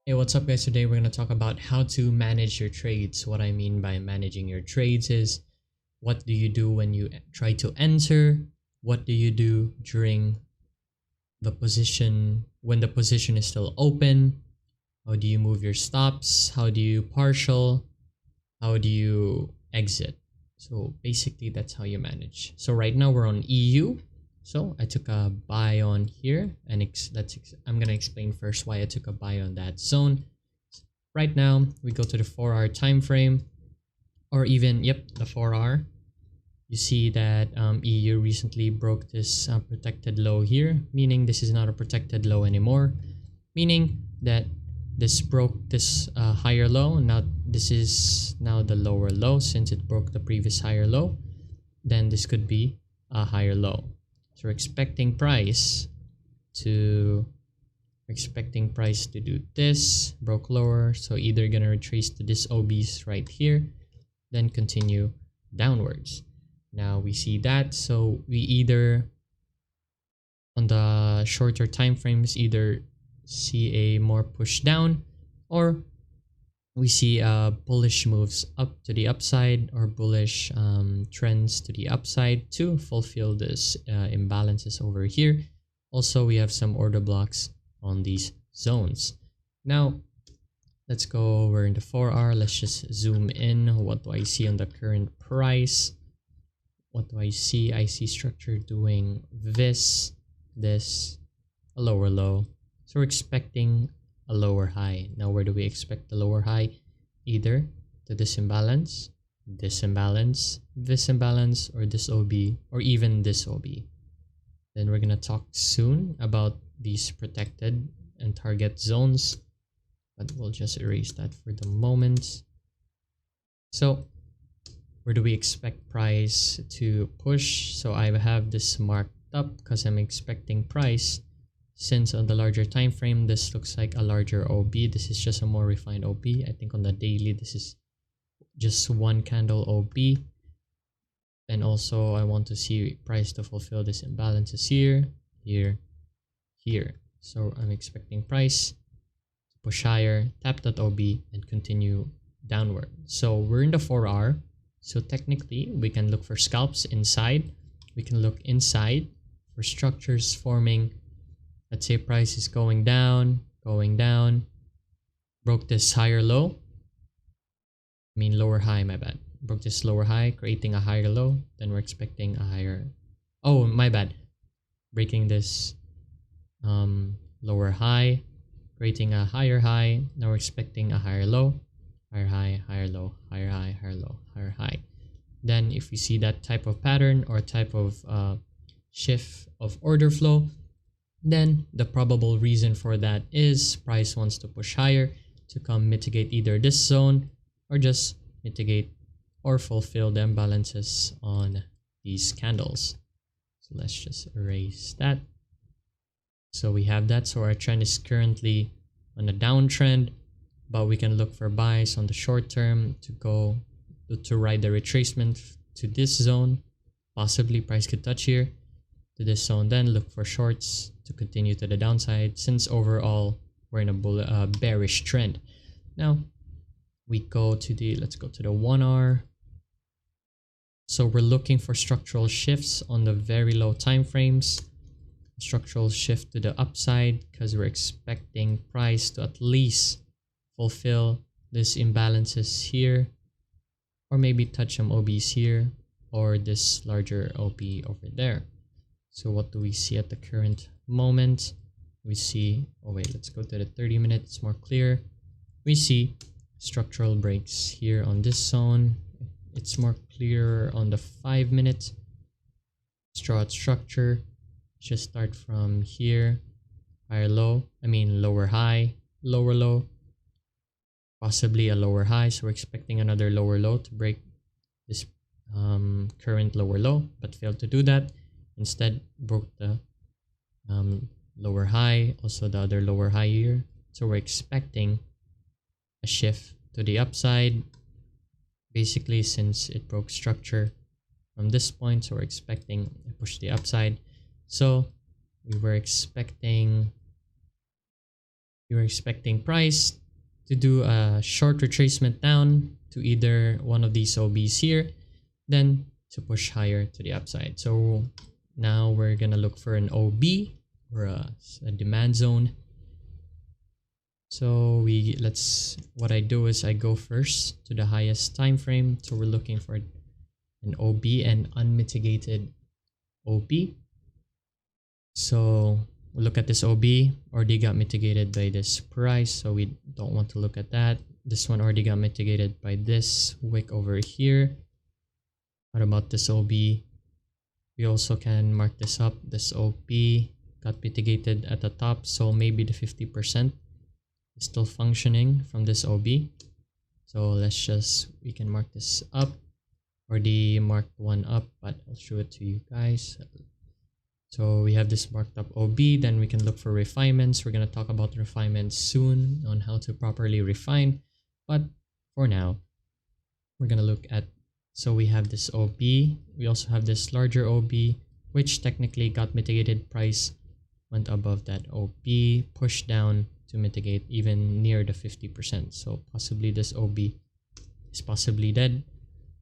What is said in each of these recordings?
Hey, what's up guys? Today we're going to talk about how to manage your trades. What I mean by managing your trades is what do you do when you try to enter? What do you do during the position when the position is still open? How do you move your stops? How do you partial? How do you exit? So basically that's how you manage. So right now we're on EU. So I took a buy on here and I'm going to explain first why I took a buy on that zone. Right now we go to the 4-hour time frame, or even the 4-hour. You see that EU recently broke this protected low here, meaning this is not a protected low anymore, meaning that this broke this higher low. Now this is now the lower low. Since it broke the previous higher low, then this could be a higher low. So we're expecting price to do this, broke lower, so either gonna retrace to this OBs right here, then continue downwards. Now we see that, so we either on the shorter time frames either see a more push down, or we see bullish moves up to the upside, or bullish trends to the upside to fulfill this imbalances over here. Also, we have some order blocks on these zones. Now let's go over in the 4-hour. Let's just zoom in. What do I see on the current price? What do I see? I see structure doing this, a lower low. So we're expecting a lower high. Now where do we expect the lower high? Either to this imbalance, this imbalance, this imbalance, or this OB, or even this OB. Then we're gonna talk soon about these protected and target zones, but we'll just erase that for the moment. So where do we expect price to push? So I have this marked up because I'm expecting price, since on the larger time frame this looks like a larger OB. This is just a more refined OB. I think on the daily this is just one candle OB. And also I want to see price to fulfill this imbalances here, here. So I'm expecting price to push higher, tap that OB, and continue downward. So we're in the 4-hour. So technically we can look for scalps inside. We can look inside for structures forming. Let's say price is going down, broke this higher low. I mean lower high, my bad. Broke this lower high, creating a higher low. Then we're expecting a higher, oh my bad, breaking this lower high, creating a higher high. Now we're expecting a higher low, higher high, higher low, higher high, higher low, higher high. Then if we see that type of pattern or type of shift of order flow, then the probable reason for that is price wants to push higher to come mitigate either this zone, or just mitigate or fulfill the imbalances on these candles. So let's just erase that. So we have that. So our trend is currently on a downtrend, but we can look for buys on the short term to go to ride the retracement to this zone. Possibly price could touch here to this zone, then look for shorts to continue to the downside, since overall we're in a bearish trend. Now we go to the, let's go to the 1-hour. So we're looking for structural shifts on the very low time frames, structural shift to the upside, because we're expecting price to at least fulfill this imbalances here, or maybe touch some OBs here, or this larger OB over there. So what do we see at the current moment? We see, oh wait, let's go to the 30-minute, it's more clear. We see structural breaks here on this zone. It's more clear on the 5-minute. Draw structure. Just start from here, higher low, lower high, lower low, possibly a lower high. So we're expecting another lower low to break this current lower low, but failed to do that. Instead broke the lower high, also the other lower high here. So we're expecting a shift to the upside, basically, since it broke structure from this point. So we're expecting a push to the upside. So we were expecting You're expecting price to do a short retracement down to either one of these OBs here, then to push higher to the upside. So now we're gonna look for an OB or a demand zone. So what I do is I go first to the highest time frame. So we're looking for an OB and unmitigated OB. So we'll look at this OB, already got mitigated by this price, so we don't want to look at that. This one already got mitigated by this wick over here. What about this OB? We also can mark this up. This OB got mitigated at the top, so maybe the 50% is still functioning from this OB. So we can mark this up. Already marked one up, but I'll show it to you guys. So we have this marked up OB, then we can look for refinements. We're going to talk about refinements soon on how to properly refine. But for now, we're going to look at, so we have this OB. We also have this larger OB, which technically got mitigated. Price went above that OB, pushed down to mitigate even near the 50%. So possibly this OB is possibly dead.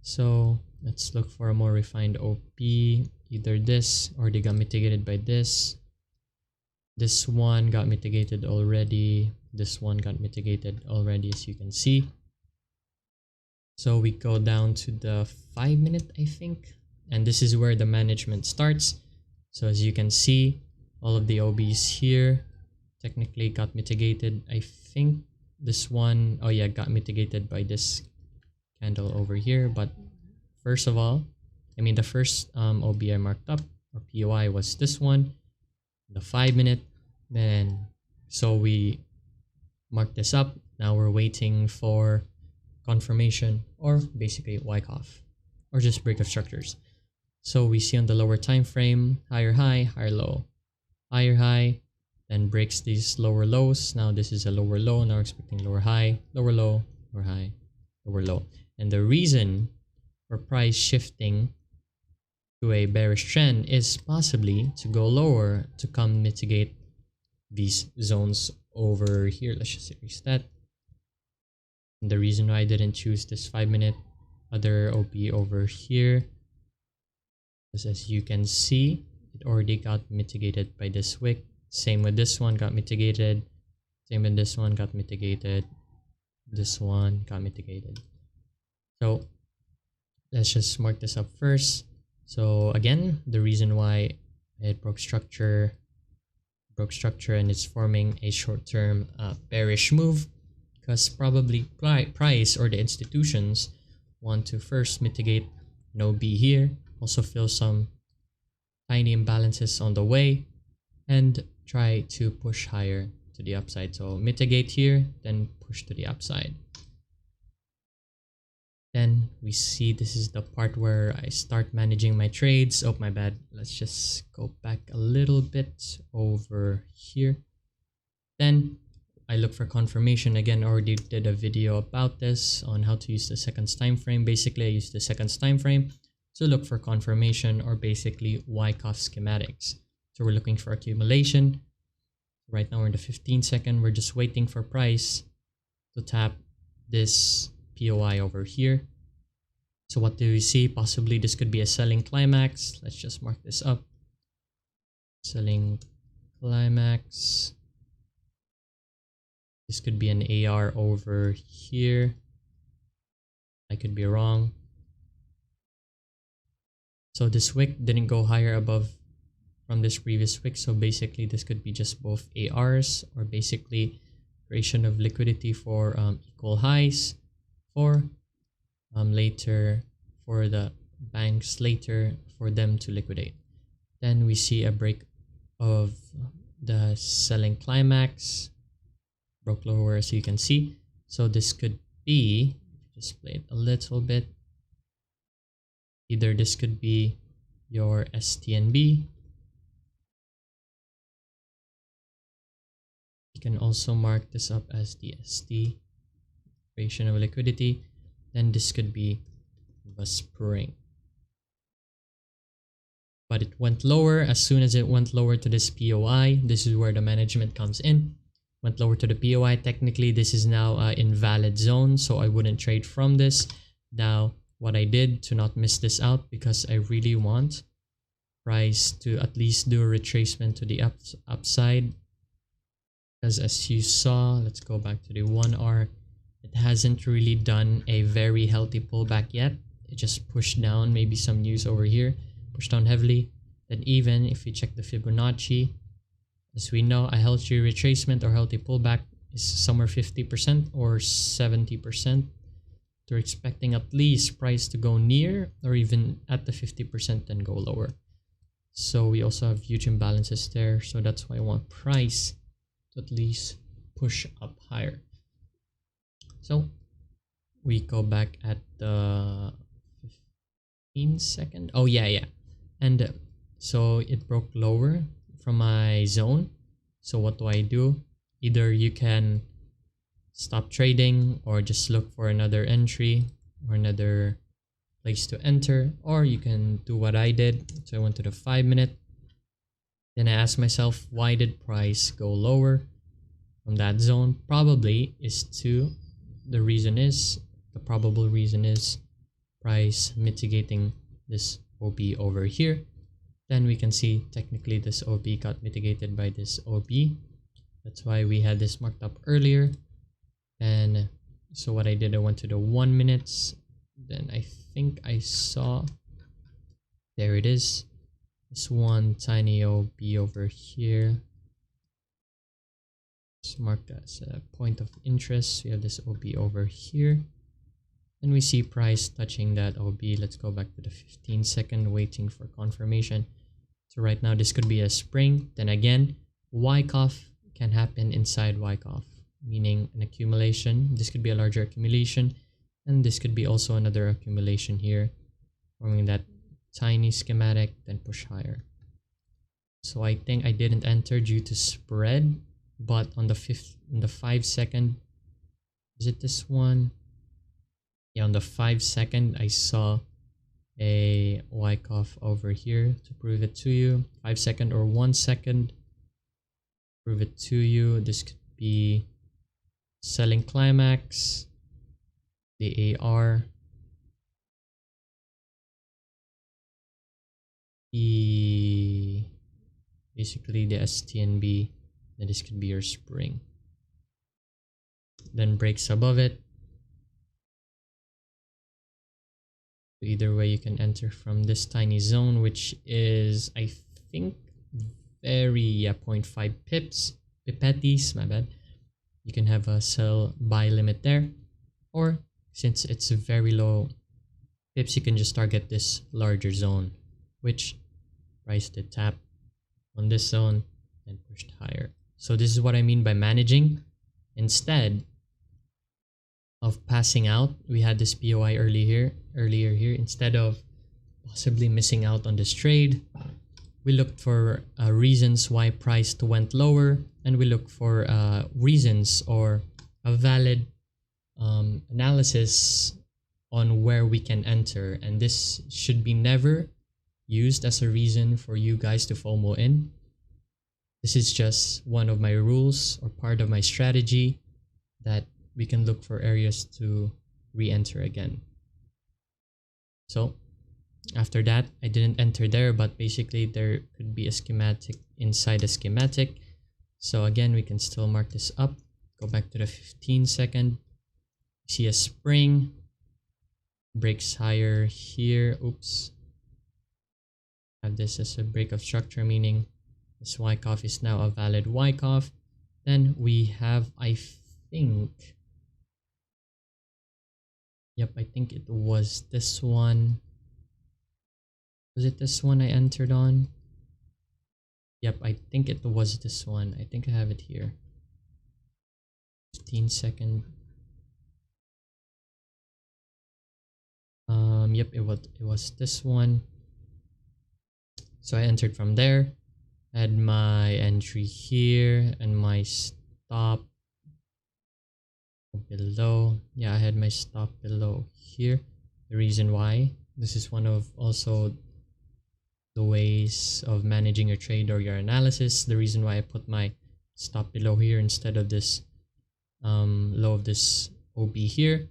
So let's look for a more refined OP. Either this or they got mitigated by this. This one got mitigated already. This one got mitigated already, as you can see. So we go down to the 5-minute, I think. And this is where the management starts. So as you can see, all of the OBs here technically got mitigated. I think this one, oh yeah, got mitigated by this candle over here. But first of all, the first OB I marked up or POI was this one, the 5-minute. Then so we marked this up. Now we're waiting for confirmation or basically wipe off or just break of structures. So we see on the lower time frame, higher high, higher low, higher high, then breaks these lower lows. Now this is a lower low. Now we're expecting lower high, lower low, lower high, lower low. And the reason for price shifting to a bearish trend is possibly to go lower to come mitigate these zones over here. Let's just erase that. And the reason why I didn't choose this 5-minute other OP over here is, as you can see, it already got mitigated by this wick. Same with this one, got mitigated. Same with this one, got mitigated. This one got mitigated. So let's just mark this up first. So again, the reason why it broke structure and it's forming a short-term bearish move, because probably price or the institutions want to first mitigate an OB here, also fill some tiny imbalances on the way, and try to push higher to the upside. So mitigate here, then push to the upside. Then we see this is the part where I start managing my trades. Oh, my bad. Let's just go back a little bit over here. Then I look for confirmation. Again, I already did a video about this on how to use the seconds time frame. Basically, I use the seconds time frame to look for confirmation or basically Wyckoff schematics. So we're looking for accumulation. Right now we're in the 15-second. We're just waiting for price to tap this POI over here. So what do we see? Possibly this could be a selling climax. Let's just mark this up. Selling climax. This could be an AR over here. I could be wrong. So this wick didn't go higher above from this previous wick. So basically this could be just both ARs or basically creation of liquidity for equal highs for later for the banks later for them to liquidate. Then we see a break of the selling climax, broke lower as you can see. So this could be, just play it a little bit, either this could be your STNB. You can also mark this up as the ST, creation of liquidity. Then this could be the spring. But it went lower. As soon as it went lower to this POI, this is where the management comes in. went lower to the POI. Technically, this is now an invalid zone, so I wouldn't trade from this. Now, what I did to not miss this out, because I really want price to at least do a retracement to the upside, because as you saw, let's go back to the 1R, it hasn't really done a very healthy pullback yet. It just pushed down, maybe some news over here, pushed down heavily. Then even if we check the Fibonacci, as we know, a healthy retracement or healthy pullback is somewhere 50% or 70%. They're expecting at least price to go near or even at the 50%, then go lower. So we also have huge imbalances there. So that's why I want price to at least push up higher. So we go back at the 15-second. Oh yeah. And so it broke lower from my zone. So what do? Either you can stop trading or just look for another entry or another place to enter, or you can do what I did. So I went to the 5-minute. Then I asked myself, why did price go lower from that zone? Probably is to the probable reason is price mitigating this OB over here. Then we can see technically this OB got mitigated by this OB. That's why we had this marked up earlier. And so what I did, I went to the 1 minutes. Then I think I saw, there it is, this one tiny OB over here. It's marked as a point of interest. We have this OB over here. And we see price touching that OB. Let's go back to the 15-second, waiting for confirmation. So right now this could be a spring. Then again, Wyckoff can happen inside Wyckoff, meaning an accumulation. This could be a larger accumulation, and this could be also another accumulation here, forming that tiny schematic, then push higher. So I think I didn't enter due to spread, but on the 5-second, is it this one? Yeah, on the 5-second, I saw a Wyckoff over here to prove it to you. 5-second or 1 second, prove it to you. This could be selling climax, the AR, basically the STNB. Then this could be your spring. Then breaks above it. Either way, you can enter from this tiny zone, which is, I think, very 0.5 pipetties, my bad. You can have a sell buy limit there, or since it's a very low pips, you can just target this larger zone, which price did tap on this zone and pushed higher. So this is what I mean by managing. Instead of passing out, we had this POI earlier here. Instead of possibly missing out on this trade, we looked for reasons why price went lower, and we looked for reasons or a valid analysis on where we can enter. And this should be never used as a reason for you guys to FOMO in. This is just one of my rules or part of my strategy that we can look for areas to re-enter again. So after that, I didn't enter there, but basically there could be a schematic inside a schematic. So again, we can still mark this up. Go back to the 15-second. See a spring, breaks higher here. Oops. Have this as a break of structure, meaning this Wyckoff is now a valid Wyckoff. Then we have, I think, yep, I think it was this one. Was it this one I entered on? Yep, I think it was this one. I think I have it here. 15-second. Yep, it was this one. So I entered from there. Had my entry here and my stop below. Yeah, I had my stop below here. The reason why, this is one of also the ways of managing your trade or your analysis. The reason why I put my stop below here instead of this low of this OB here,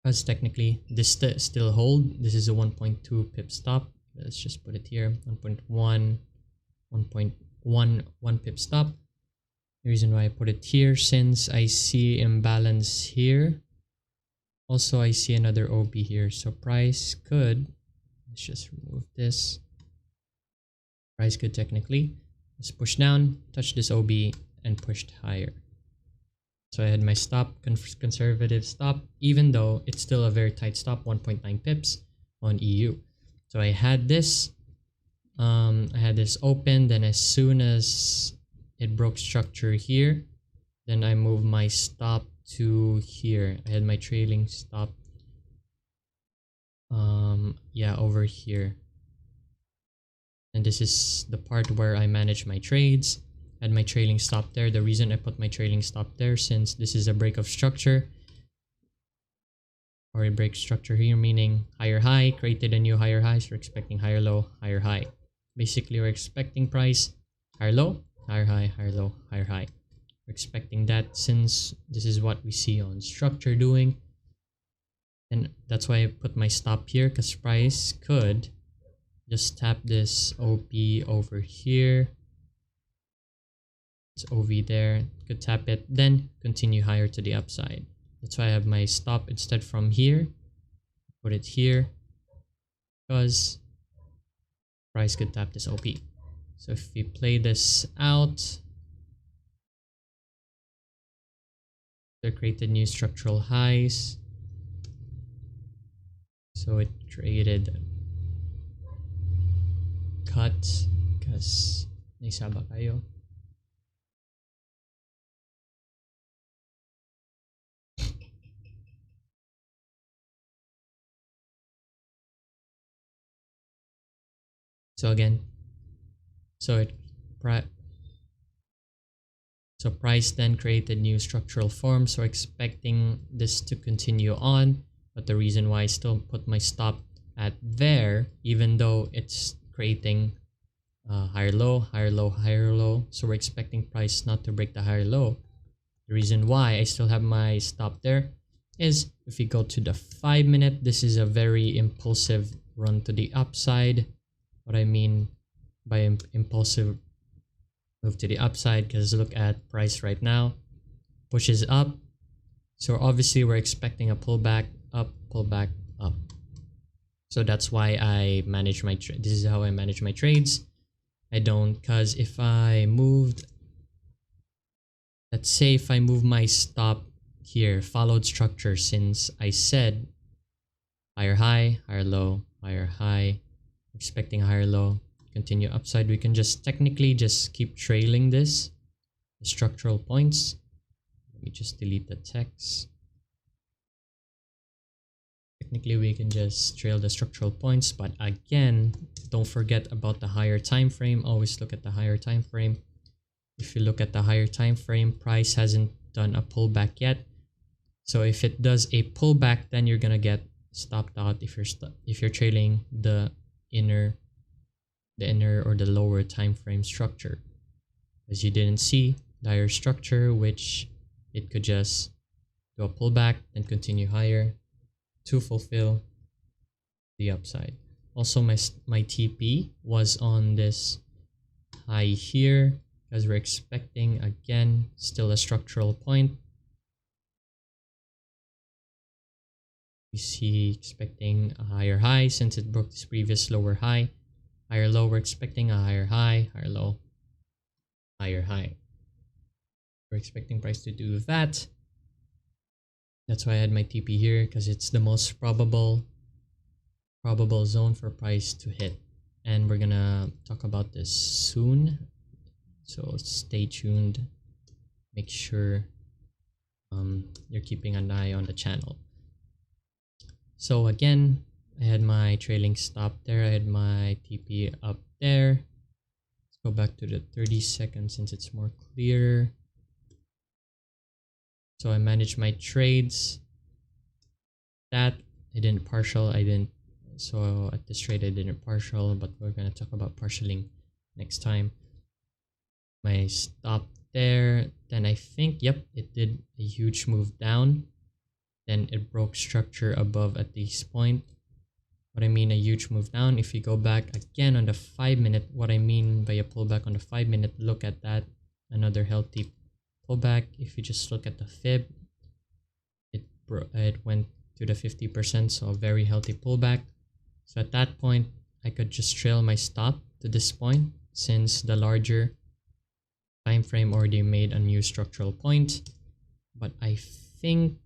because technically this still hold. This is a 1.2 pip stop. Let's just put it here, 1.1, 1.11 pip stop. The reason why I put it here, since I see imbalance here. Also, I see another OB here, so price could, let's just remove this. Price could technically just push down, touch this OB, and pushed higher. So I had my stop, conservative stop, even though it's still a very tight stop, 1.9 pips on EU. So I had this open, then as soon as it broke structure here, then I moved my stop to here. I had my trailing stop over here, and this is the part where I manage my trades. I had my trailing stop there. The reason I put my trailing stop there, since this is a break of structure, or a break structure here, meaning higher high, created a new higher high, so we're expecting higher low, higher high. Basically, we're expecting price higher low, higher high, higher low, higher high. We're expecting that, since this is what we see on structure doing. And that's why I put my stop here, because price could just tap this OP over here. It's OV there, could tap it, then continue higher to the upside. That's why I have my stop instead from here. Put it here, because price could tap this OP. So if we play this out, they created new structural highs. So it created cut because naisaba kayo. So again, price then created new structural form, so expecting this to continue on. But the reason why I still put my stop at there, even though it's creating higher low, higher low, higher low, so we're expecting price not to break the higher low. The reason why I still have my stop there is if we go to the 5-minute, this is a very impulsive run to the upside. What I mean by impulsive move to the upside, because look at price right now, pushes up. So obviously we're expecting a pullback up, pullback up. So that's why I manage my this is how I manage my trades. I don't, because if I moved, let's say if I move my stop here, followed structure, since I said higher high, higher low, higher high, expecting higher low, continue upside, we can just technically just keep trailing this, the structural points. Let me just delete the text. Technically we can just trail the structural points, but again, don't forget about the higher time frame. Always look at the higher time frame. If you look at the higher time frame, price hasn't done a pullback yet. So if it does a pullback, then you're gonna get stopped out if you're trailing the inner or the lower time frame structure, as you didn't see the higher structure, which it could just do a pullback and continue higher to fulfill the upside. Also, my TP was on this high here, because we're expecting again still a structural point. We see expecting a higher high since it broke this previous lower high. Higher low, we're expecting a higher high, higher low, higher high. We're expecting price to do that. That's why I had my TP here, because it's the most probable zone for price to hit. And we're gonna talk about this soon, so stay tuned. Make sure you're keeping an eye on the channel. So again, I had my trailing stop there, I had my TP up there. Let's go back to the 30 seconds since it's more clear. So I managed my trades. That I didn't partial, so at this trade I didn't partial, but we're gonna talk about partialing next time. My stop there. Then I think, yep, it did a huge move down. Then it broke structure above at this point. What I mean a huge move down, if you go back again on the 5-minute, what I mean by a pullback on the 5-minute, look at that, another healthy pullback. If you just look at the fib, it went to the 50%, so a very healthy pullback. So at that point, I could just trail my stop to this point since the larger time frame already made a new structural point. But I think,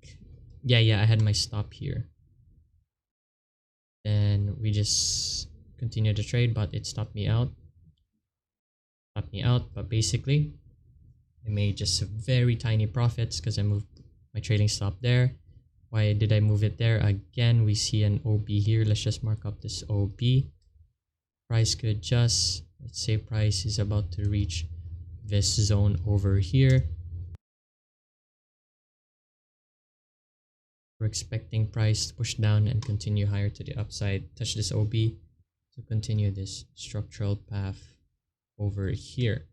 yeah, I had my stop here. Then we just continued the trade, but it stopped me out. But basically, I made just very tiny profits because I moved my trading stop there. Why did I move it there? Again, we see an OB here. Let's just mark up this OB. Price could just, let's say price is about to reach this zone over here. We're expecting price to push down and continue higher to the upside, touch this OB to continue this structural path over here.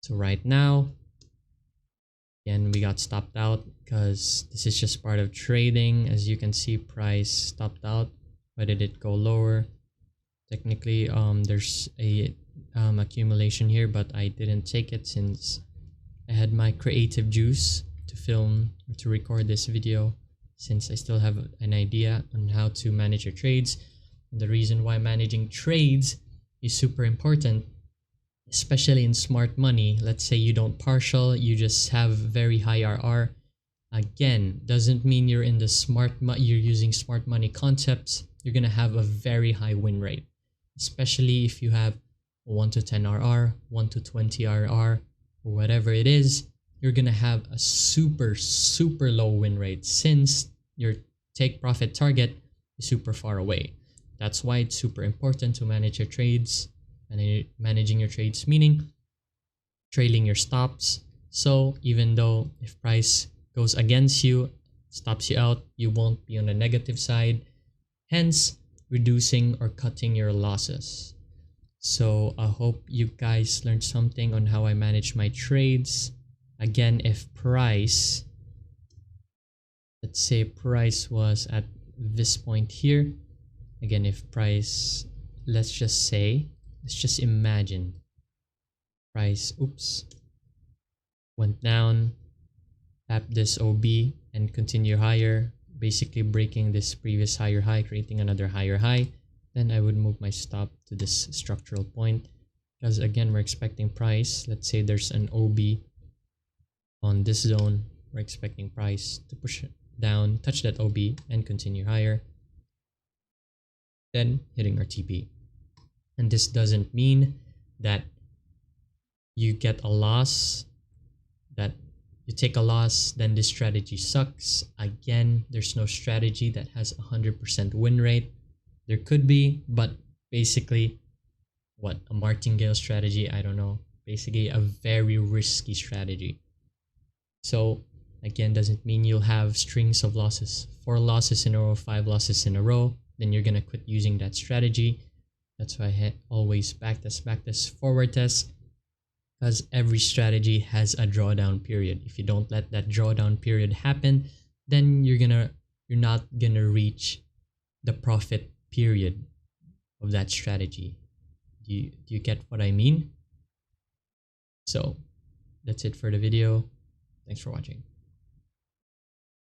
So right now, again, we got stopped out because this is just part of trading. As you can see, price stopped out. Why did it go lower? Technically, there's a accumulation here, but I didn't take it since I had my creative juice to film or to record this video, since I still have an idea on how to manage your trades. And the reason why managing trades is super important, especially in smart money. Let's say you don't partial, you just have very high RR. Again, doesn't mean you're in the you're using smart money concepts. You're gonna have a very high win rate, especially if you have 1 to 10 RR, 1 to 20 RR, or whatever it is. You're gonna have a super low win rate since your take profit target is super far away. That's why it's super important to manage your trades. And managing your trades meaning trailing your stops. So even though if price goes against you, stops you out, you won't be on the negative side, hence reducing or cutting your losses. So I hope you guys learned something on how I manage my trades. Again, if price, let's say price was at this point here, again, if price, let's just imagine price, went down, tap this OB and continue higher, basically breaking this previous higher high, creating another higher high, then I would move my stop to this structural point. Because again, we're expecting price, let's say there's an OB on this zone, we're expecting price to push down, touch that OB and continue higher, then hitting our TP. And this doesn't mean that you get a loss, that you take a loss, then this strategy sucks. Again, there's no strategy that has 100% win rate. There could be, but basically, what, a martingale strategy? I don't know. Basically, a very risky strategy. So again, doesn't mean you'll have strings of losses, 4 losses in a row, 5 losses in a row, then you're gonna quit using that strategy. That's why I always backtest, forward test, because every strategy has a drawdown period. If you don't let that drawdown period happen, then you're not gonna reach the profit period of that strategy. Do you get what I mean? So that's it for the video. Thanks for watching.